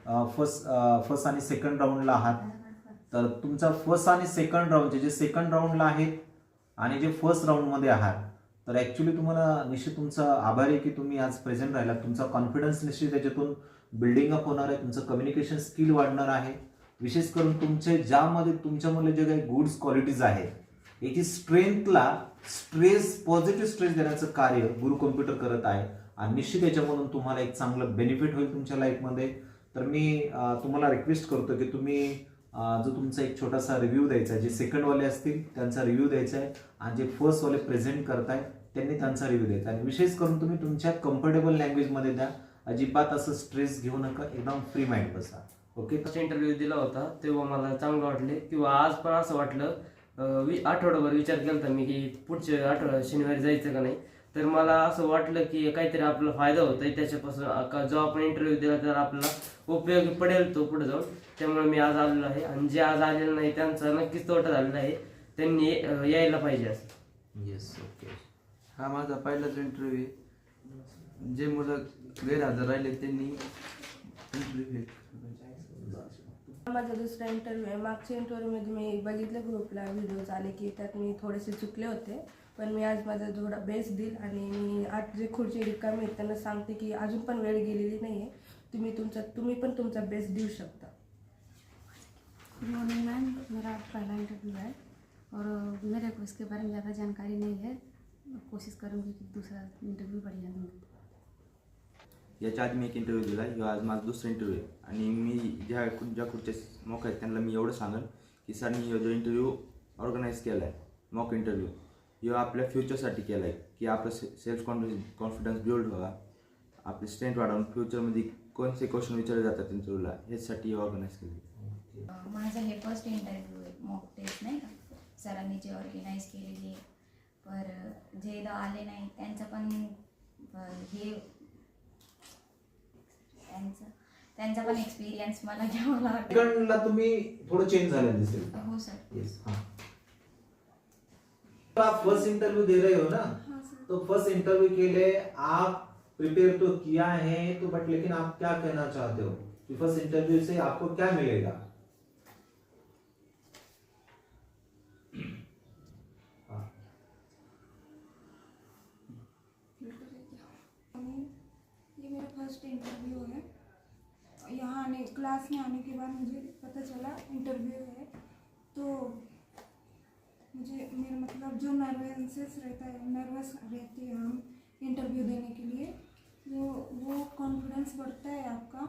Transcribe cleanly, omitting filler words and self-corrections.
First आणि second राऊंडला आहात. तर तुमचा फर्स्ट आणि सेकंड राऊंडचे जे सेकंड राऊंडला आहेत आणि जे फर्स्ट राऊंडमध्ये आहात, तर ॲक्च्युली तुम्हाला निश्चित तुमचा आभारी आहे की तुम्ही आज प्रेझेंट राहिला. तुमचा कॉन्फिडन्स निश्चित त्याच्यातून बिल्डिंग अप होणार आहे. तुमचं कम्युनिकेशन स्किल वाढणार आहे. विशेष करून तुमचे ज्यामध्ये तुमच्यामध्ये जे काही गुड्स क्वालिटीज आहेत याची स्ट्रेंथला पॉझिटिव्ह स्ट्रेस देण्याचं कार्य गुरु कॉम्प्युटर करत आहे आणि निश्चित याच्यामधून तुम्हाला एक चांगलं बेनिफिट होईल तुमच्या लाईफमध्ये. तर मी तुम्हाला रिक्वेस्ट करतो की तुम्ही जो तुमचा एक छोटासा रिव्ह्यू द्यायचा आहे, जे सेकंडवाले असतील त्यांचा रिव्ह्यू द्यायचा आहे आणि जे फर्स्टवाले प्रेझेंट करताय त्यांनी त्यांचा रिव्ह्यू द्यायचा आहे. आणि विशेष करून तुम्ही तुमच्या कम्फर्टेबल लँग्वेजमध्ये द्या. अजिबात असं स्ट्रेस घेऊ नका. एकदम फ्री माइंड बसा. ओके. इंटरव्ह्यू दिला होता तेव्हा मला चांगलं वाटले किंवा आज पण असं वाटलं. आठवडाभर विचार केला होता मी की पुढच्या शनिवारी जायचं का नाही. तर मला असं वाटलं की काहीतरी आपला फायदा होतोय त्याच्यापासून. जो आपण इंटरव्ह्यू दिला तर आपल्याला उपयोगी पडेल तो पुढे जाऊन. त्यामुळे मी आज आलेलो आहे आणि जे आज आलेलं नाही त्यांचा नक्कीच तोटा झालेला आहे. त्यांनी यायला पाहिजे असं. येस. ओके. हा माझा पहिलाच इंटरव्ह्यू आहे. जे मुलं गैरहजर राहिले त्यांनी इंटरव्ह्यू. माझा दुसरा इंटरव्ह्यू आहे. मागच्या इंटरव्ह्यूमध्ये मी बघितलं ग्रुपला व्हिडिओज आले की त्यात मी थोडेसे चुकले होते, पण मी आज माझा थोडा बेस्ट देईल आणि मी आज जे खुर्ची रिकामी आहेत त्यांना सांगते की अजून पण वेळ गेलेली नाही आहे. तुम्ही पण तुमचा बेस्ट देऊ शकता. गुड मॉर्निंग मैम, मेरा पहला इंटरव्यू है और मेरे को इसके बारे में ज़्यादा जानकारी नहीं है. कोशिश करूँगी कि दूसरा इंटरव्यू बढ़िया दूँगी. याच्या आधी मी एक इंटरव्ह्यू दिला. ह्यो आज माझा दुसरा इंटरव्ह्यू आहे आणि मी ज्या कुठचे मौका आहेत त्यांना मी एवढं सांगेन की सरांनी ह्यो जो इंटरव्ह्यू ऑर्गनाईज केला आहे मॉक इंटरव्ह्यू, ह्यो आपल्या फ्युचरसाठी केला आहे की आपलं सेल्फ कॉन्फिडन्स बिल्ड व्हावा, आपली स्ट्रेंथ वाढवून फ्युचरमध्ये कोणते क्वेश्चन विचारले जातात इंटरव्ह्यूला ह्यासाठी ऑर्गनाईज केली. माझा हे फर्स्ट इंटरव्ह्यू आहे मॉक टेस्ट नाही का, सरांनी जे ऑर्गनाईज केलेली आहे. पर जे आले नाही त्यांचं पण हे त्यांचा पण एक्सपिरियन्स मला घ्यावा लागेल. सेकंडला तुम्ही थोडं चेंज झालेलं दिसेल. हो सर. यस. हाँ. आप फर्स्ट इंटरव्यू दे रहे हो ना, तो फर्स्ट इंटरव्यू के लिए आप प्रिपेयर तो किया है तो बट लेकिन आप क्या कहना चाहते हो कि फर्स्ट इंटरव्यू से आपको क्या मिलेगा? ये मेरा फर्स्ट इंटरव्यू है. यहाँ क्लास में आने के बाद मुझे पता चला इंटरव्यू है, तो मुझे मेरा मतलब जो नर्वस रहती है हम इंटरव्यू देने के लिए, वो कॉन्फिडेंस बढ़ता है आपका.